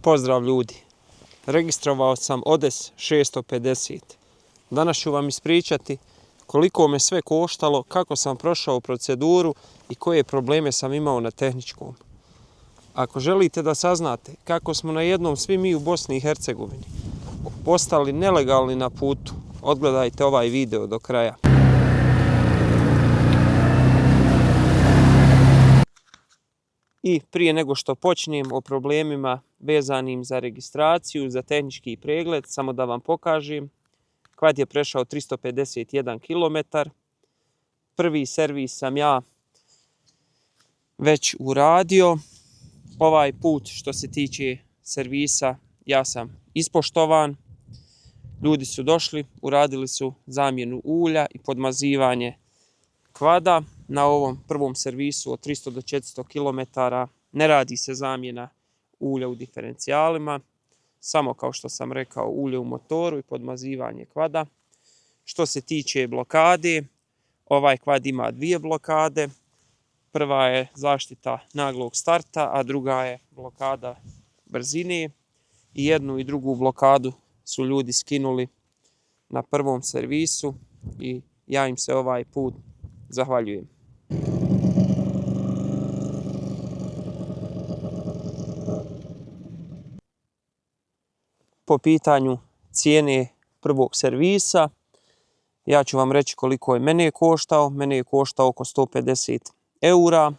Pozdrav ljudi, registrovao sam Odes 650. Danas ću vam ispričati koliko me sve koštalo, kako sam prošao proceduru i koje probleme sam imao na tehničkom. Ako želite da saznate kako smo na jednom svi mi u Bosni i Hercegovini postali nelegalni na putu, odgledajte ovaj video do kraja. I prije nego što počnem o problemima vezanim za registraciju, za tehnički pregled, samo da vam pokažem. Kvad je prešao 351 km. Prvi servis sam ja već uradio. Ovaj put što se tiče servisa ja sam ispoštovan. Ljudi su došli, uradili su zamjenu ulja i podmazivanje kvada. Na ovom prvom servisu od 300 do 400 km ne radi se zamjena ulja u diferencijalima, samo kao što sam rekao ulje u motoru i podmazivanje kvada. Što se tiče blokade, ovaj kvad ima dvije blokade. Prva je zaštita naglog starta, a druga je blokada brzine. I jednu i drugu blokadu su ljudi skinuli na prvom servisu i ja im se ovaj put zahvaljujem. Po pitanju cijene prvog servisa, ja ću vam reći koliko je mene koštao. Mene je koštao oko 150 eura,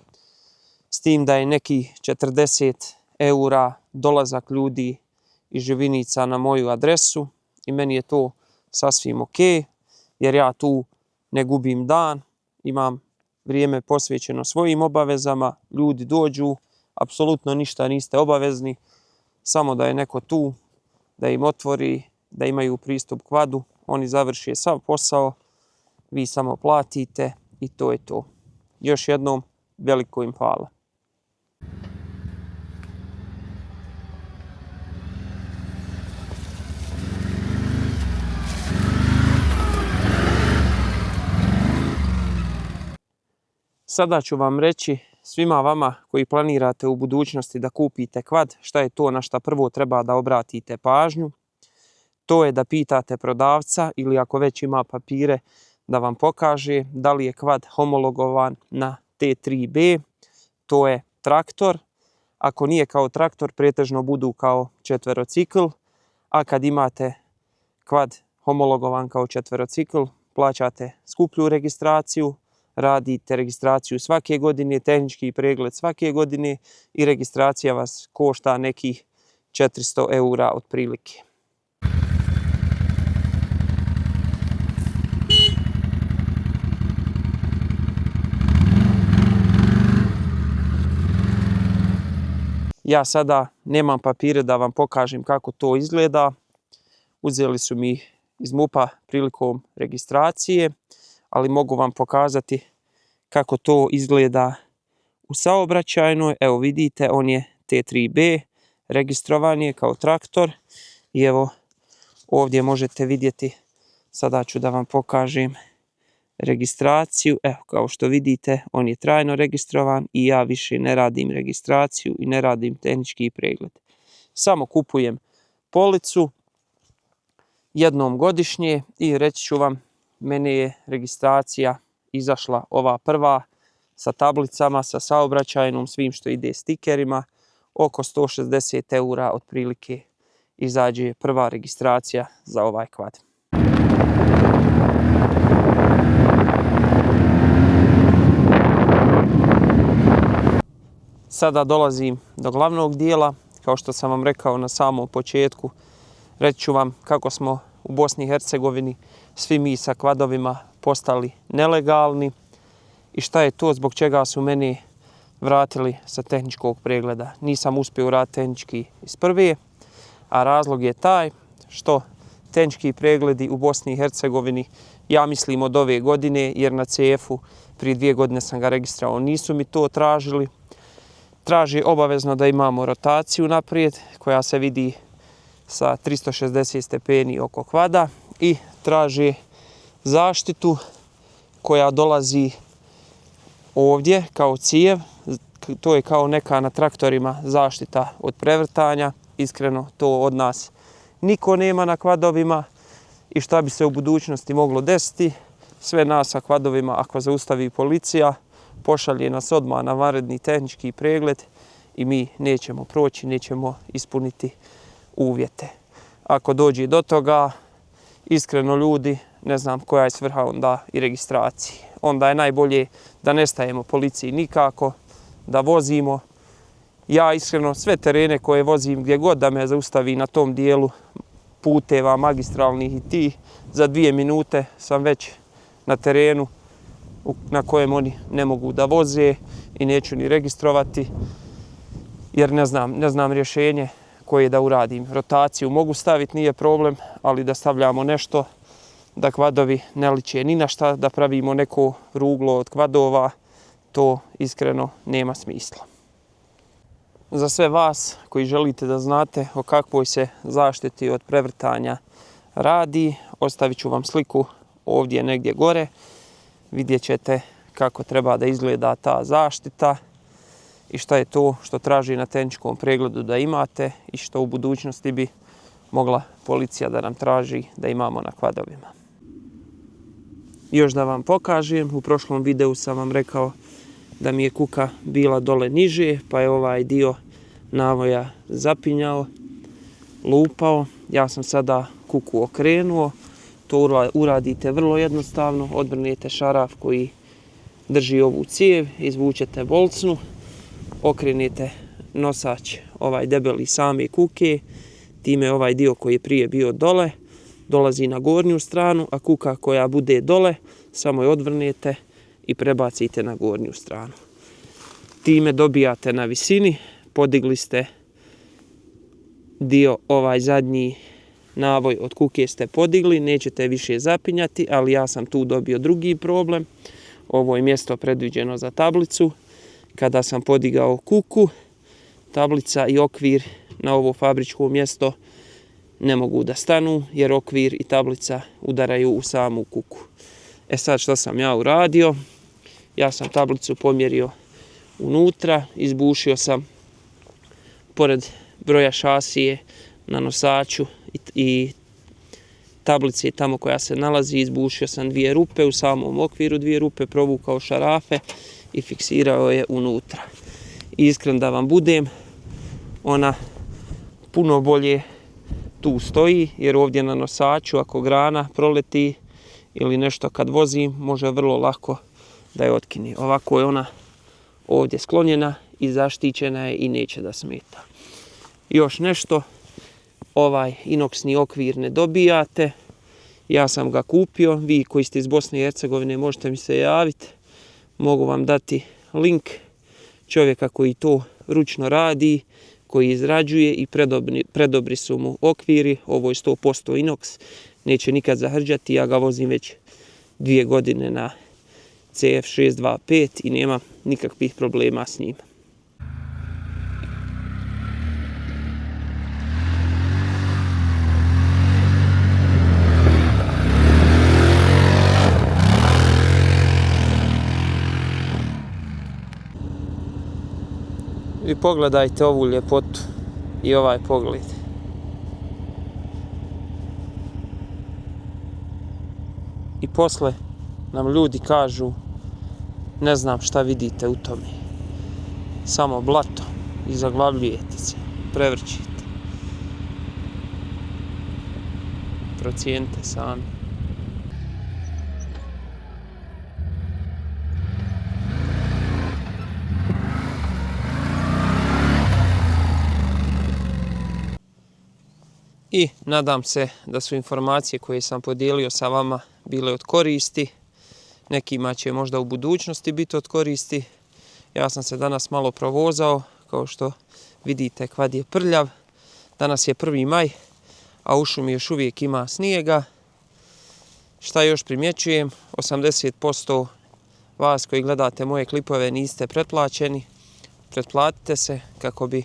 s tim da je neki 40 eura dolazak ljudi iz Živinica na moju adresu i meni je to sasvim ok, jer ja tu ne gubim dan, imam vrijeme posvećeno svojim obavezama, ljudi dođu, apsolutno ništa niste obavezni, samo da je neko tu, da im otvori, da imaju pristup kvadu, oni završe sav posao, vi samo platite i to je to. Još jednom, veliko im hvala. Sada ću vam reći svima vama koji planirate u budućnosti da kupite kvad, šta je to na šta prvo treba da obratite pažnju. To je da pitate prodavca ili ako već ima papire da vam pokaže da li je kvad homologovan na T3B, to je traktor. Ako nije kao traktor, pretežno budu kao četverocikl, a kad imate kvad homologovan kao četverocikl, plaćate skuplju registraciju, radite registraciju svake godine, tehnički pregled svake godine i registracija vas košta nekih 400 eura otprilike. Ja sada nemam papire da vam pokažem kako to izgleda. Uzeli su mi iz MUP-a prilikom registracije, ali mogu vam pokazati kako to izgleda u saobraćajnoj. Evo vidite, on je T3B, registrovan je kao traktor i evo ovdje možete vidjeti, sada ću da vam pokažem registraciju. Evo kao što vidite, on je trajno registrovan i ja više ne radim registraciju i ne radim tehnički pregled. Samo kupujem policu jednom godišnje i reći ću vam, mene je registracija izašla ova prva sa tablicama, sa saobraćajnom, svim što ide stikerima, oko 160 eura otprilike izađe prva registracija za ovaj kvad. Sada dolazim do glavnog dijela. Kao što sam vam rekao na samom početku, reći ću vam kako smo u Bosni i Hercegovini svi mi sa kvadovima postali nelegalni i šta je to zbog čega su meni vratili sa tehničkog pregleda. Nisam uspio uraditi tehnički iz prve, a razlog je taj što tehnički pregledi u Bosni i Hercegovini, ja mislim od ove godine, jer na CF-u prije 2 godine sam ga registrirao, nisu mi to tražili. Traži obavezno da imamo rotaciju naprijed koja se vidi sa 360 stepeni oko kvada i traži zaštitu koja dolazi ovdje kao cijev. To je kao neka na traktorima zaštita od prevrtanja. iskreno to od nas niko nema na kvadovima i šta bi se u budućnosti moglo desiti. Sve nas sa kvadovima ako zaustavi policija, pošalje nas odmah na vanredni tehnički pregled i mi nećemo proći, nećemo ispuniti uvjete. Ako dođe do toga, iskreno ljudi, ne znam koja je svrha onda i registracije. Onda je najbolje da ne stajemo policiji nikako, da vozimo. Ja iskreno sve terene koje vozim gdje god da me zaustavi na tom dijelu puteva magistralnih i tih, za 2 minute sam već na terenu na kojem oni ne mogu da voze i neću ni registrovati jer ne znam rješenje koje da uradim. Rotaciju mogu staviti, nije problem, ali da stavljamo nešto da kvadovi ne liče ni na šta, da pravimo neko ruglo od kvadova, to iskreno nema smisla. Za sve vas koji želite da znate o kakvoj se zaštiti od prevrtanja radi, ostavit ću vam sliku ovdje negdje gore. Vidjet ćete kako treba da izgleda ta zaštita i šta je to što traži na tehničkom pregledu da imate i što u budućnosti bi mogla policija da nam traži da imamo na kvadovima. Još da vam pokažem, u prošlom videu sam vam rekao da mi je kuka bila dole niže, pa je ovaj dio navoja zapinjao, lupao. Ja sam sada kuku okrenuo. To uradite vrlo jednostavno. Odvrnete šaraf koji drži ovu cijev, izvučete bolcnu, okrenete nosač ovaj debeli same kuke, time ovaj dio koji je prije bio dole dolazi na gornju stranu, a kuka koja bude dole samo je odvrnete i prebacite na gornju stranu. Time dobijate na visini, podigli ste dio, ovaj zadnji navoj od kuke ste podigli, nećete više zapinjati, ali ja sam tu dobio drugi problem. Ovo je mjesto predviđeno za tablicu. Kada sam podigao kuku, tablica i okvir na ovo fabričko mjesto ne mogu da stanu jer okvir i tablica udaraju u samu kuku. E sad što sam ja uradio? Ja sam tablicu pomjerio unutra, izbušio sam pored broja šasije na nosaču i tablice tamo koja se nalazi, izbušio sam 2 rupe, u samom okviru 2 rupe, provukao šarafe i fiksirao je unutra. Iskren da vam budem, ona puno bolje tu stoji, jer ovdje na nosaču ako grana proleti ili nešto kad vozim, može vrlo lako da je otkine. Ovako je ona ovdje sklonjena i zaštićena je i neće da smeta. Još nešto, ovaj inoksni okvir ne dobijate. Ja sam ga kupio, vi koji ste iz Bosne i Hercegovine možete mi se javiti. Mogu vam dati link čovjeka koji to ručno radi, koji izrađuje i predobri su mu okviri. Ovo je 100% inoks, neće nikad zahrđati. Ja ga vozim već 2 godine na CF625 i nema nikakvih problema s njim. I pogledajte ovu ljepotu i ovaj pogled. I posle nam ljudi kažu, ne znam šta vidite u tome. Samo blato i zaglavljujete se, prevrćite. Procijenite sami. I nadam se da su informacije koje sam podijelio sa vama bile od koristi. Nekima će možda u budućnosti biti od koristi. Ja sam se danas malo provozao, kao što vidite kvad je prljav. Danas je 1. maj, a u šumi još uvijek ima snijega. Šta još primjećujem? 80% vas koji gledate moje klipove niste pretplaćeni. Pretplatite se kako bi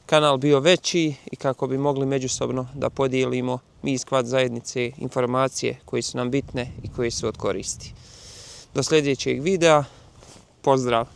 kanal bio veći i kako bi mogli međusobno da podijelimo mi iz Kvad zajednice informacije koje su nam bitne i koje su od koristi. Do sljedećeg videa, pozdrav!